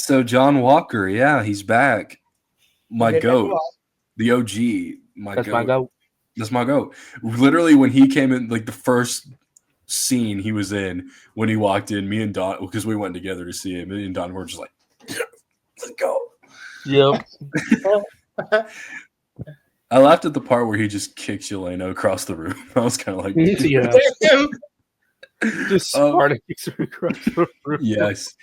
So John Walker, yeah, he's back. My Okay, goat, well, the OG, my that's my goat. go. That's my goat. Literally, when he came in, like the first scene he was in, when he walked in, me and Don, because we went together to see him, me and Don were just like, yeah, let's go. Yep. I laughed at the part where he just kicks Yelena across the room. I was kind of like, Yeah. Just um, Spartacus across the room. yes.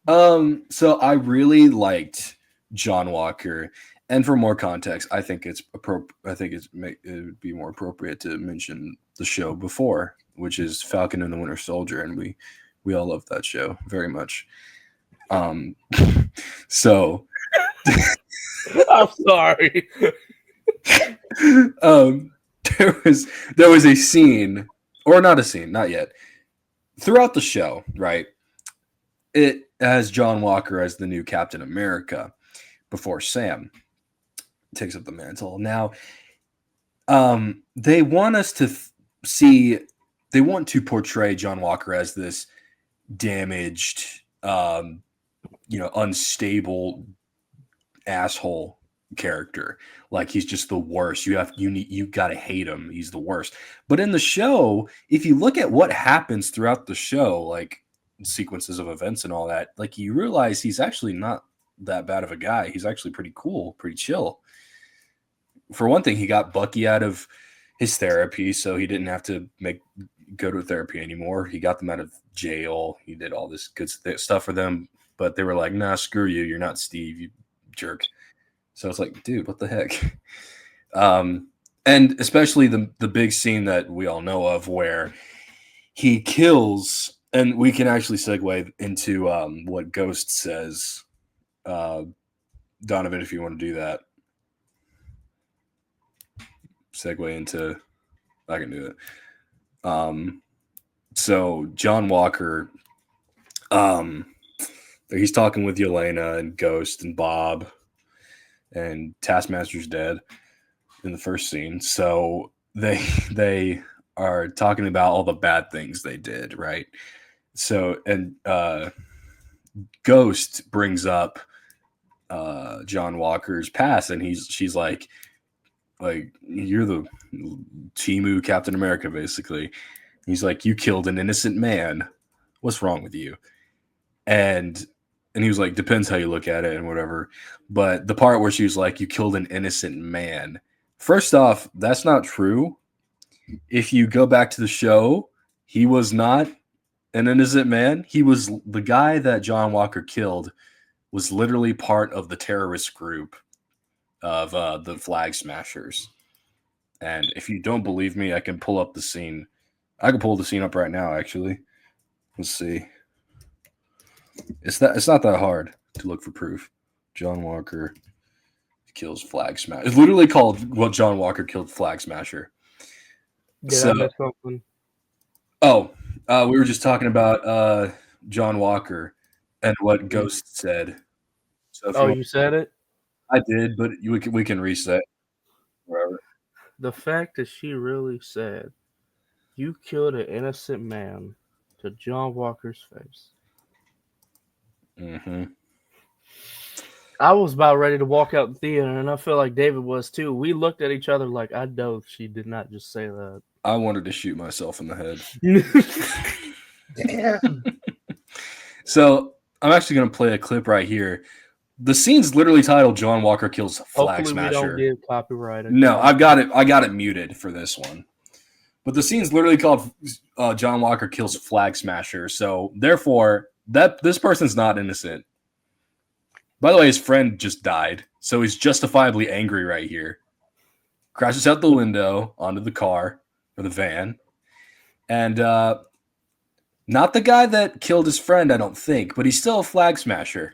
So I really liked John Walker, and for more context, I think it's it would be more appropriate to mention the show before, which is Falcon and the Winter Soldier, and we all love that show very much. Um, so I'm sorry. um, there was a scene, or not a scene, not yet, throughout the show, right? It has John Walker as the new Captain America before Sam takes up the mantle. Now, they want us to see, they want to portray John Walker as this damaged, unstable asshole character. Like he's just the worst. You got to hate him. He's the worst. But in the show, if you look at what happens throughout the show, like sequences of events and all that, like you realize he's actually not that bad of a guy. He's actually pretty cool, pretty chill. For one thing, he got Bucky out of his therapy, so he didn't have to go to therapy anymore. He got them out of jail. He did all this good stuff for them, but they were like, "Nah, screw you. You're not Steve, you jerk." So it's like, dude, what the heck? And especially the big scene that we all know of where he kills, and we can actually segue into what Ghost says. Donovan, if you want to do that. Segue into, I can do it. So John Walker, he's talking with Yelena and Ghost and Bob, and Taskmaster's dead in the first scene. So they are talking about all the bad things they did, right? So and Ghost brings up John Walker's past, and she's like you're the Timu Captain America, basically. He's like, you killed an innocent man. What's wrong with you? And he was like, depends how you look at it and whatever. But the part where she was like, you killed an innocent man. First off, that's not true. If you go back to the show, he was not an innocent man. He was the guy that John Walker killed was literally part of the terrorist group of the Flag Smashers. And if you don't believe me, I can pull up the scene. I can pull the scene up right now, actually. Let's see. It's not that hard to look for proof. John Walker kills Flag Smasher. It's literally called "What John Walker Killed Flag Smasher." Did I miss something? Oh, we were just talking about John Walker and what Ghost said. So You said it? I did, but we can reset wherever. The fact that she really said, you killed an innocent man to John Walker's face. Mm-hmm. I was about ready to walk out the theater, and I feel like David was too. We looked at each other like, I know she did not just say that. I wanted to shoot myself in the head. Damn. So I'm actually going to play a clip right here. The scene's literally titled "John Walker Kills Flag Hopefully Smasher." we don't get copyrighted. No, I got it muted for this one. But the scene's literally called "John Walker Kills Flag Smasher." So therefore, this person's not innocent. By the way, his friend just died, so he's justifiably angry right here. Crashes out the window onto the car or the van, and not the guy that killed his friend, I don't think, but he's still a flag smasher.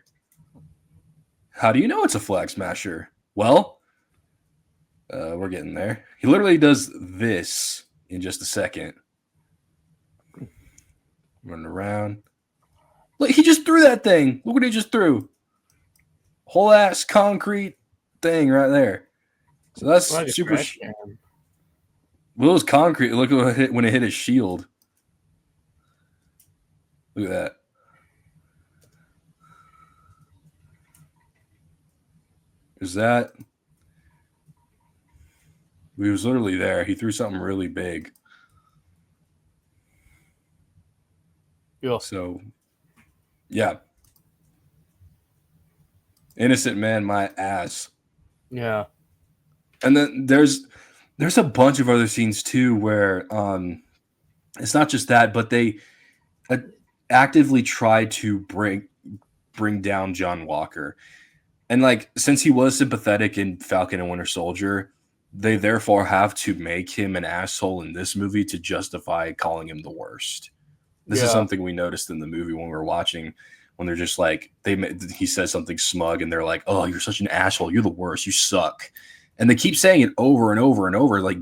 How do you know it's a flag smasher? Well, we're getting there. He literally does this in just a second. Running around. Look, he just threw that thing. Look what he just threw. Whole ass concrete thing right there. So that's Like super. Well, it was concrete. Look when it hit his shield. Look at that. Is that? He was literally there. He threw something really big. Yeah. So, yeah. Innocent man, my ass. Yeah. And then there's a bunch of other scenes too where it's not just that, but they actively try to bring down John Walker. And like since he was sympathetic in Falcon and Winter Soldier, they therefore have to make him an asshole in this movie to justify calling him the worst. This is something we noticed in the movie when we were watching, when they're just like he says something smug and they're like, "Oh, you're such an asshole. You're the worst. You suck." And they keep saying it over and over and over, like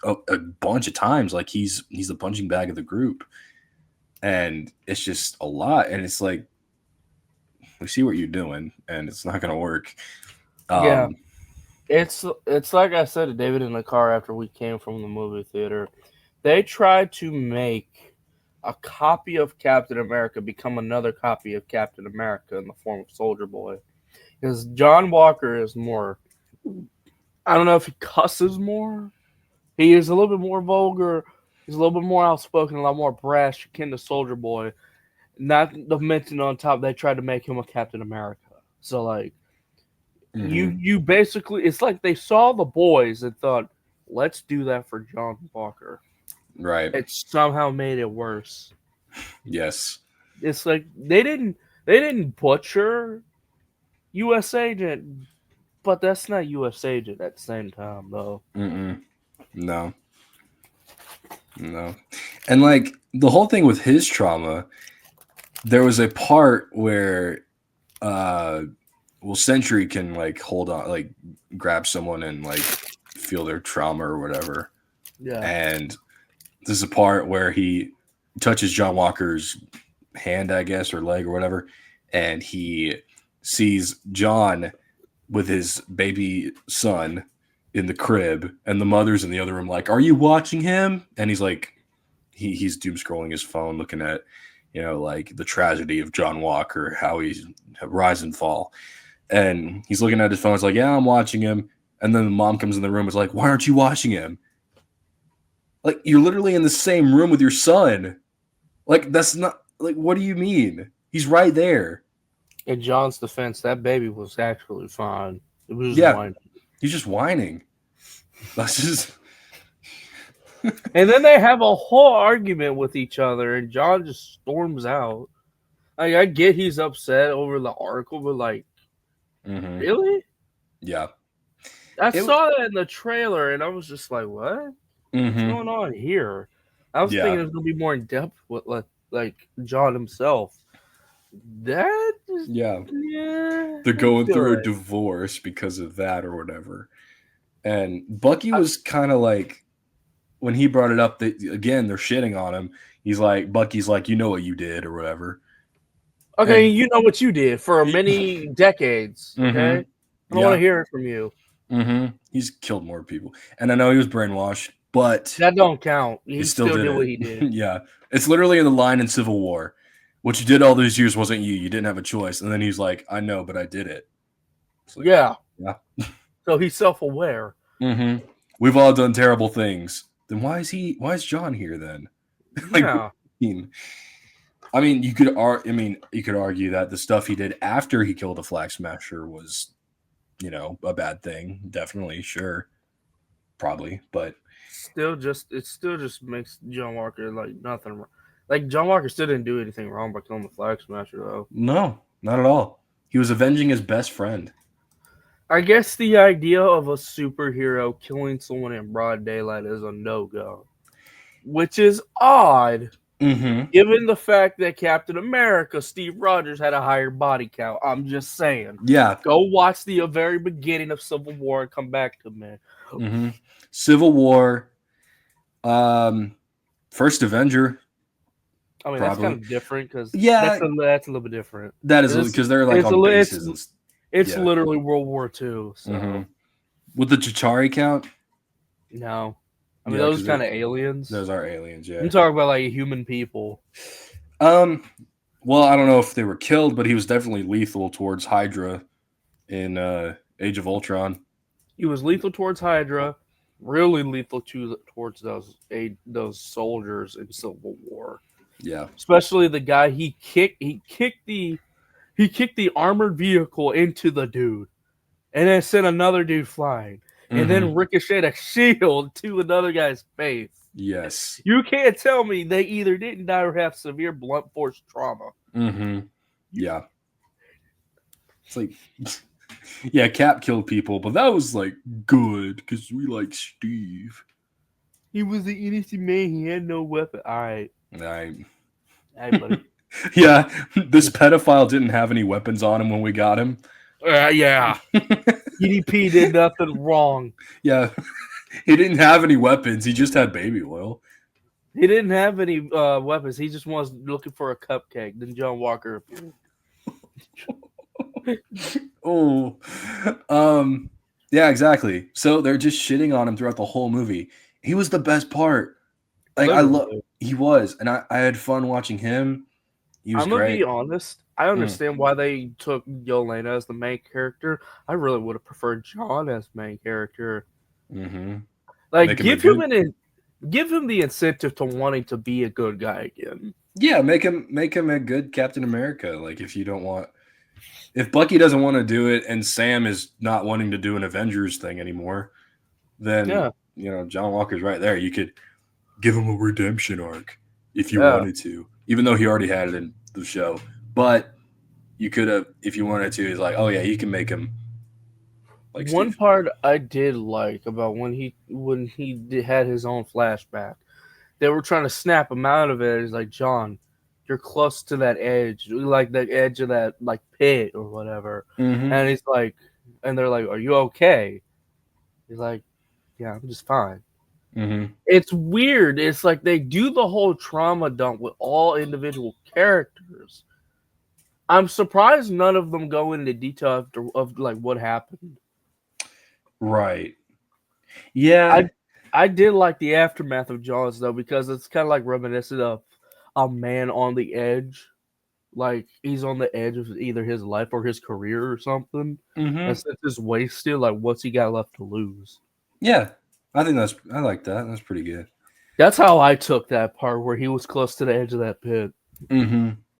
a bunch of times, like he's the punching bag of the group, and it's just a lot. And it's like, we see what you're doing, and it's not gonna work. Yeah. It's like I said to David in the car after we came from the movie theater. They tried to make a copy of Captain America become another copy of Captain America in the form of Soldier Boy. Because John Walker is more, I don't know if he cusses more. He is a little bit more vulgar. He's a little bit more outspoken, a lot more brash, akin to Soldier Boy. Not to mention on top, they tried to make him a Captain America. So like, you basically, it's like they saw the boys and thought, let's do that for John Walker. Right. It somehow made it worse. Yes. It's like they didn't butcher U.S. Agent, but that's not U.S. Agent at the same time, though. No. And like the whole thing with his trauma, there was a part where Sentry can like hold on, like grab someone and like feel their trauma or whatever. Yeah. And this is a part where he touches John Walker's hand, I guess, or leg or whatever, and he sees John with his baby son in the crib, and the mother's in the other room like, "Are you watching him?" And he's like, he's doom scrolling his phone, looking at, like the tragedy of John Walker, how he's rise and fall. And he's looking at his phone. It's like, "Yeah, I'm watching him." And then the mom comes in the room. It's like, "Why aren't you watching him? Like, you're literally in the same room with your son. Like, that's not, like, what do you mean? He's right there." In John's defense, that baby was actually fine. It was just whining. He's just whining. That's just. And then they have a whole argument with each other, and John just storms out. Like, I get he's upset over the article, but like, really? Yeah. I saw that in the trailer, and I was just like, what? What's going on here? I was thinking it was going to be more in depth with like John himself. That is, they're going through a divorce because of that or whatever. And Bucky was kind of like, when he brought it up, that again they're shitting on him. Bucky's like, "You know what you did," or whatever. Okay, you know what you did for many decades. Okay, I don't want to hear it from you. He's killed more people, and I know he was brainwashed, but that don't count. He still did what he did. Yeah, it's literally in the line in Civil War. "What you did all those years wasn't you. You didn't have a choice." And then he's like, "I know, but I did it." Like, yeah. So he's self-aware. We've all done terrible things. Then why is John here then? Yeah. I mean, you could argue that the stuff he did after he killed a Flag Smasher was, a bad thing. Definitely, sure, probably, but it still just makes John Walker like nothing wrong. Like, John Walker still didn't do anything wrong by killing the Flag Smasher, though. No, not at all. He was avenging his best friend. I guess the idea of a superhero killing someone in broad daylight is a no-go, which is odd, given the fact that Captain America, Steve Rogers, had a higher body count. I'm just saying. Yeah. Go watch the very beginning of Civil War and come back to me. Civil War, First Avenger. I mean, that's kind of different because that's a little bit different. That is because they're like on bases. It's literally World War II. So. Would the Chitauri count? No. I mean, those kind of aliens. Those are aliens, yeah. I'm talking about like human people. Well, I don't know if they were killed, but he was definitely lethal towards Hydra in Age of Ultron. He was lethal towards Hydra, really lethal towards those soldiers in Civil War. Yeah. Especially the guy he kicked the armored vehicle into the dude, and then sent another dude flying, and then ricocheted a shield to another guy's face. Yes. You can't tell me they either didn't die or have severe blunt force trauma. Yeah. It's like, yeah, Cap killed people, but that was like good because we like Steve. He was the innocent man. He had no weapon. All right. Hey, buddy. Yeah, this pedophile didn't have any weapons on him when we got him. Yeah. EDP did nothing wrong. Yeah, he didn't have any weapons. He just had baby oil. He didn't have any weapons. He just was looking for a cupcake. Then John Walker appeared. Oh, yeah, exactly. So they're just shitting on him throughout the whole movie. He was the best part. Like he was, and I had fun watching him. He was I'm gonna great. be honest. I understand why they took Yelena as the main character. I really would have preferred John as main character. Like, give him the incentive to wanting to be a good guy again. Yeah, make him a good Captain America. Like, if Bucky doesn't want to do it and Sam is not wanting to do an Avengers thing anymore, then John Walker's right there. You could give him a redemption arc if you wanted to, even though he already had it in the show. But you could have, if you wanted to. He's like, oh yeah, you can make him. Like one Steve. part I did like about when he had his own flashback, they were trying to snap him out of it. It's like, John, you're close to that edge, like the edge of that like pit or whatever. And he's like, and they're like, are you okay? He's like, yeah, I'm just fine. It's weird. It's like they do the whole trauma dump with all individual characters. I'm surprised none of them go into detail of like what happened. Right. Yeah. I did like the aftermath of Jaws though, because it's kind of like reminiscent of a man on the edge. Like he's on the edge of either his life or his career or something. And since it's wasted, like what's he got left to lose? Yeah. I like that. That's pretty good. That's how I took that part where he was close to the edge of that pit.